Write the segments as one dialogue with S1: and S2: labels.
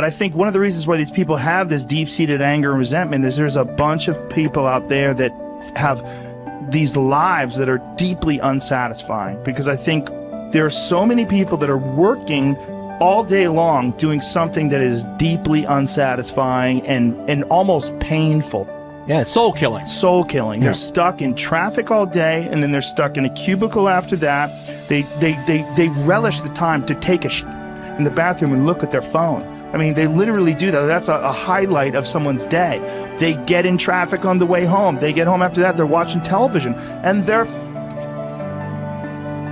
S1: But I think one of the reasons why these people have this deep-seated anger and resentment is there's a bunch of people out there that have these lives that are deeply unsatisfying, because I think there are so many people that are working all day long doing something that is deeply unsatisfying and almost painful.
S2: Yeah, it's soul killing.
S1: Soul killing.
S2: Yeah.
S1: They're stuck in traffic all day, and then they're stuck in a cubicle after that. They relish the time to take a shit in the bathroom and look at their phone. I mean, they literally do that. That's a highlight of someone's day. They get in traffic on the way home. They get home after that, they're watching television, and they're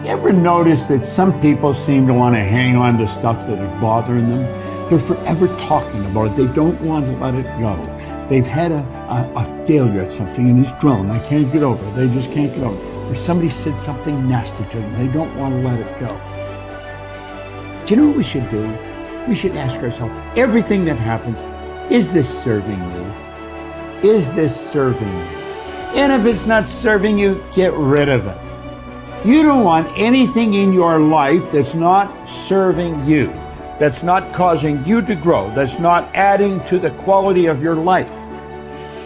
S3: You ever notice that some people seem to want to hang on to stuff that is bothering them? They're forever talking about it. They don't want to let it go. They've had a failure at something and it's grown. I can't get over it. They just can't get over it. Or somebody said something nasty to them. They don't want to let it go. Do you know what we should do? We should ask ourselves, everything that happens, is this serving you? Is this serving you? And if it's not serving you, get rid of it. You don't want anything in your life that's not serving you, that's not causing you to grow, that's not adding to the quality of your life.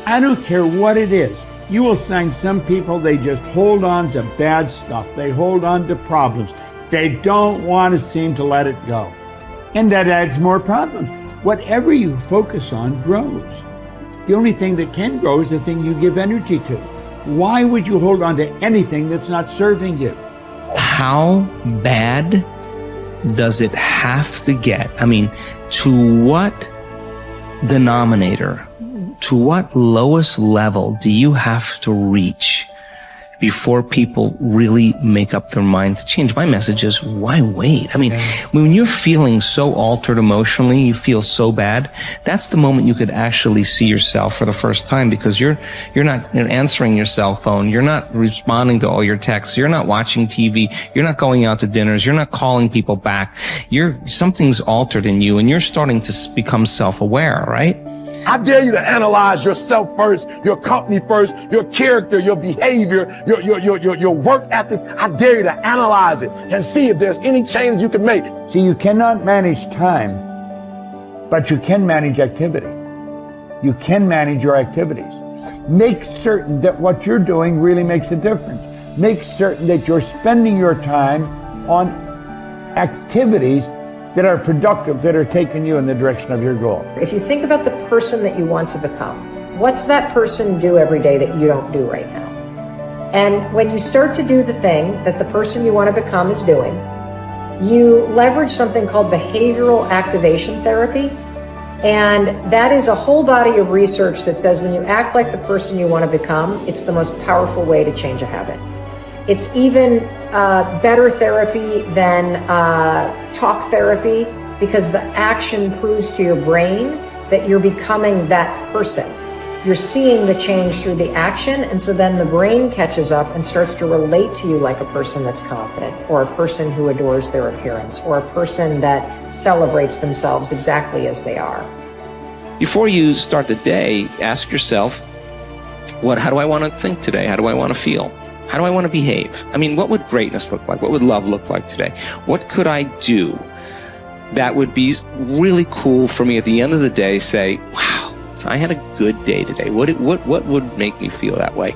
S3: I don't care what it is. You will find some people, they just hold on to bad stuff. They hold on to problems. They don't want to seem to let it go. And that adds more problems. Whatever you focus on grows. The only thing that can grow is the thing you give energy to. Why would you hold on to anything that's not serving you?
S4: How bad does it have to get? I mean, to what denominator, to what lowest level do you have to reach before people really make up their mind to change? My message is, why wait? I mean, when you're feeling so altered emotionally, you feel so bad, that's the moment you could actually see yourself for the first time, because you're not answering your cell phone, you're not responding to all your texts, you're not watching TV, you're not going out to dinners, you're not calling people back. Something's altered in you, and you're starting to become self-aware, right?
S5: I dare you to analyze yourself first, your company first, your character, your behavior, your work ethics. I dare you to analyze it and see if there's any change you can make.
S3: See, you cannot manage time, but you can manage activity. You can manage your activities. Make certain that what you're doing really makes a difference. Make certain that you're spending your time on activities that are productive, that are taking you in the direction of your goal.
S6: If you think about the person that you want to become, what's that person do every day that you don't do right now? And when you start to do the thing that the person you want to become is doing, you leverage something called behavioral activation therapy. And that is a whole body of research that says when you act like the person you want to become, it's the most powerful way to change a habit. It's even better therapy than talk therapy, because the action proves to your brain that you're becoming that person. You're seeing the change through the action, and so then the brain catches up and starts to relate to you like a person that's confident, or a person who adores their appearance, or a person that celebrates themselves exactly as they are.
S4: Before you start the day, ask yourself, how do I want to think today? How do I want to feel? How do I want to behave? I mean, what would greatness look like? What would love look like today? What could I do that would be really cool for me at the end of the day? Say, wow, so I had a good day today. What would make me feel that way?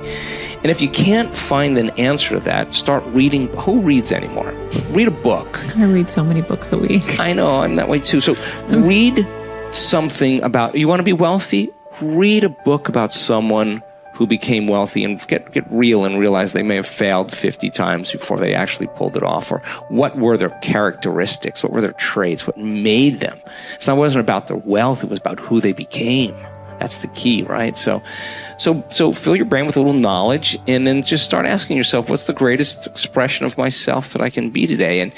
S4: And if you can't find an answer to that, start reading. Who reads anymore? Read a book.
S7: I read so many books a week.
S4: I know, I'm that way too. So read something about, you want to be wealthy? Read a book about someone who became wealthy, and get real and realize they may have failed 50 times before they actually pulled it off. Or what were their characteristics? What were their traits? What made them? So it wasn't about their wealth, it was about who they became. That's the key, right? So fill your brain with a little knowledge, and then just start asking yourself, what's the greatest expression of myself that I can be today?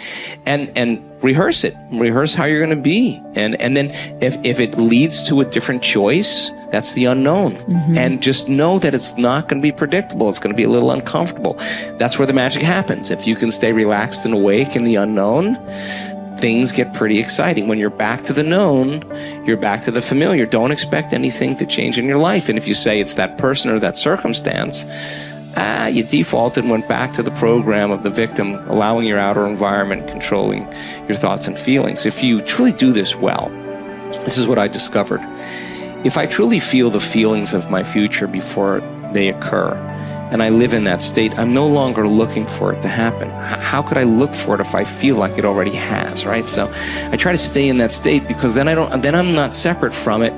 S4: And rehearse it. Rehearse how you're going to be. And then if it leads to a different choice, that's the unknown. Mm-hmm. And just know that it's not going to be predictable. It's going to be a little uncomfortable. That's where the magic happens. If you can stay relaxed and awake in the unknown, things get pretty exciting. When you're back to the known, you're back to the familiar. Don't expect anything to change in your life. And if you say it's that person or that circumstance, you defaulted and went back to the program of the victim, allowing your outer environment controlling your thoughts and feelings. If you truly do this well, This is what I discovered. If I truly feel the feelings of my future before they occur, and I live in that state, I'm no longer looking for it to happen. How could I look for it if I feel like it already has, right? So I try to stay in that state, because then I'm not separate from it.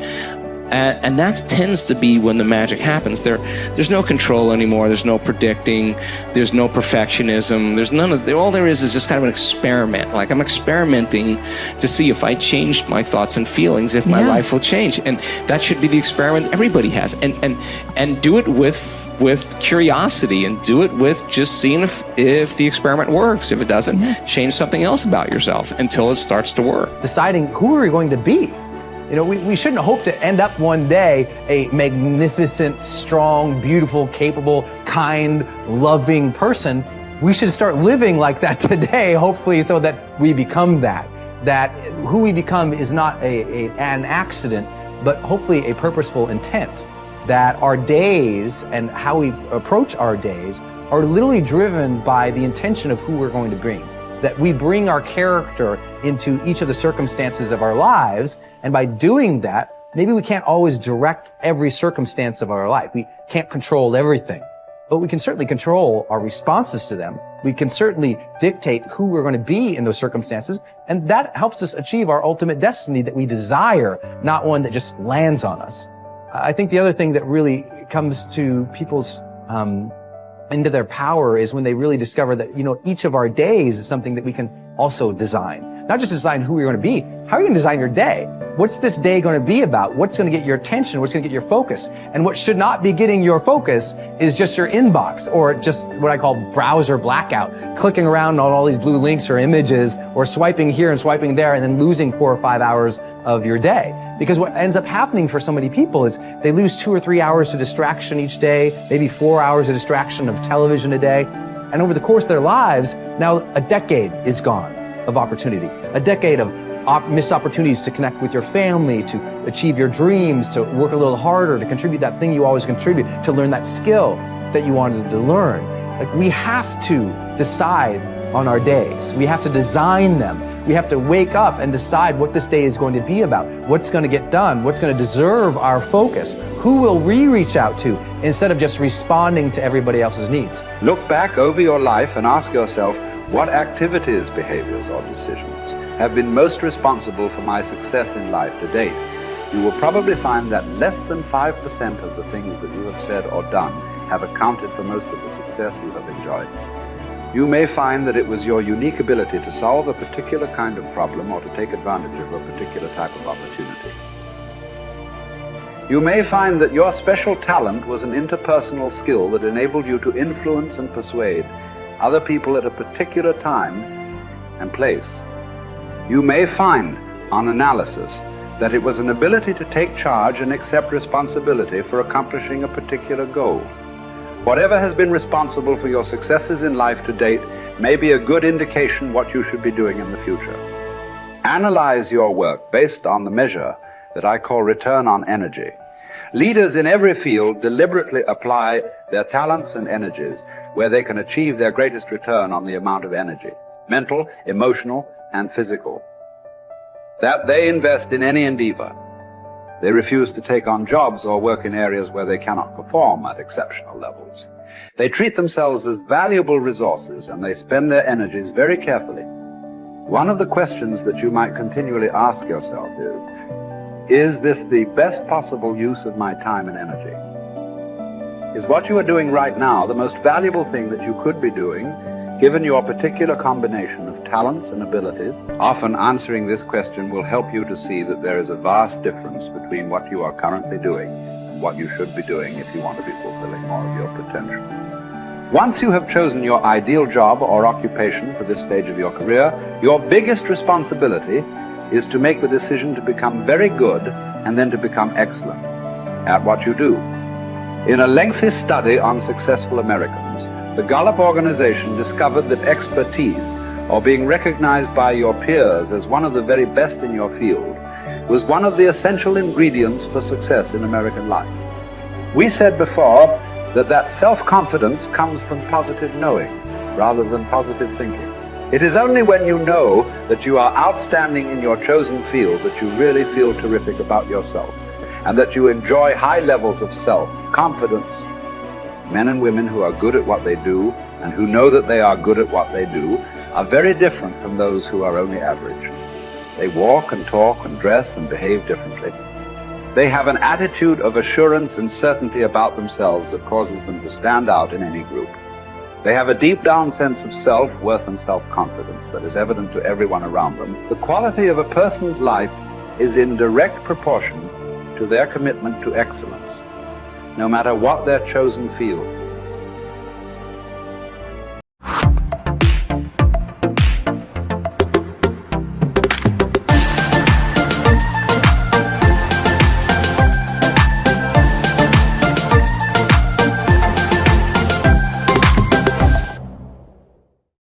S4: And that tends to be when the magic happens. There's no control anymore. There's no predicting. There's no perfectionism. There's none of, all there is just kind of an experiment. Like, I'm experimenting to see if I changed my thoughts and feelings, if my life will change. And that should be the experiment everybody has. And do it with curiosity, and do it with just seeing if the experiment works. If it doesn't, change something else about yourself until it starts to work.
S2: Deciding who are we going to be. You know, we shouldn't hope to end up one day a magnificent, strong, beautiful, capable, kind, loving person. We should start living like that today, hopefully, so that we become that. That who we become is not an accident, but hopefully a purposeful intent. That our days and how we approach our days are literally driven by the intention of who we're going to bring. That we bring our character into each of the circumstances of our lives, and by doing that, maybe we can't always direct every circumstance of our life. We can't control everything, but we can certainly control our responses to them. We can certainly dictate who we're going to be in those circumstances, and that helps us achieve our ultimate destiny that we desire, not one that just lands on us. I think the other thing that really comes to people's into their power is when they really discover that, you know, each of our days is something that we can also design. Not just design who we're going to be. How are you going to design your day? What's this day going to be about? What's going to get your attention? What's going to get your focus? And what should not be getting your focus is just your inbox, or just what I call browser blackout, clicking around on all these blue links or images, or swiping here and swiping there, and then losing 4 or 5 hours of your day. Because what ends up happening for so many people is they lose 2 or 3 hours to distraction each day, maybe 4 hours of distraction of television a day. And over the course of their lives, now a decade is gone of opportunity, a decade of missed opportunities to connect with your family, to achieve your dreams, to work a little harder, to contribute that thing you always contribute, to learn that skill that you wanted to learn. Like, we have to decide on our days. We have to design them. We have to wake up and decide what this day is going to be about, what's going to get done, what's going to deserve our focus, who will we reach out to, instead of just responding to everybody else's needs.
S8: Look back over your life and ask yourself, what activities, behaviors, or decisions have been most responsible for my success in life to date? You will probably find that less than 5% of the things that you have said or done have accounted for most of the success you have enjoyed. You may find that it was your unique ability to solve a particular kind of problem or to take advantage of a particular type of opportunity. You may find that your special talent was an interpersonal skill that enabled you to influence and persuade other people at a particular time and place. You may find, on analysis, that it was an ability to take charge and accept responsibility for accomplishing a particular goal. Whatever has been responsible for your successes in life to date may be a good indication what you should be doing in the future. Analyze your work based on the measure that I call return on energy. Leaders in every field deliberately apply their talents and energies where they can achieve their greatest return on the amount of energy, mental, emotional, and physical, that they invest in any endeavor. They refuse to take on jobs or work in areas where they cannot perform at exceptional levels. They treat themselves as valuable resources, and they spend their energies very carefully. One of the questions that you might continually ask yourself is this the best possible use of my time and energy? Is what you are doing right now the most valuable thing that you could be doing, given your particular combination of talents and abilities? Often answering this question will help you to see that there is a vast difference between what you are currently doing and what you should be doing if you want to be fulfilling more of your potential. Once you have chosen your ideal job or occupation for this stage of your career, your biggest responsibility is to make the decision to become very good and then to become excellent at what you do. In a lengthy study on successful Americans, the Gallup organization discovered that expertise, or being recognized by your peers as one of the very best in your field, was one of the essential ingredients for success in American life. We said before that self-confidence comes from positive knowing rather than positive thinking. It is only when you know that you are outstanding in your chosen field that you really feel terrific about yourself, and that you enjoy high levels of self-confidence. Men and women who are good at what they do and who know that they are good at what they do are very different from those who are only average. They walk and talk and dress and behave differently. They have an attitude of assurance and certainty about themselves that causes them to stand out in any group. They have a deep down sense of self-worth and self-confidence that is evident to everyone around them. The quality of a person's life is in direct proportion to their commitment to excellence, no matter what their chosen field.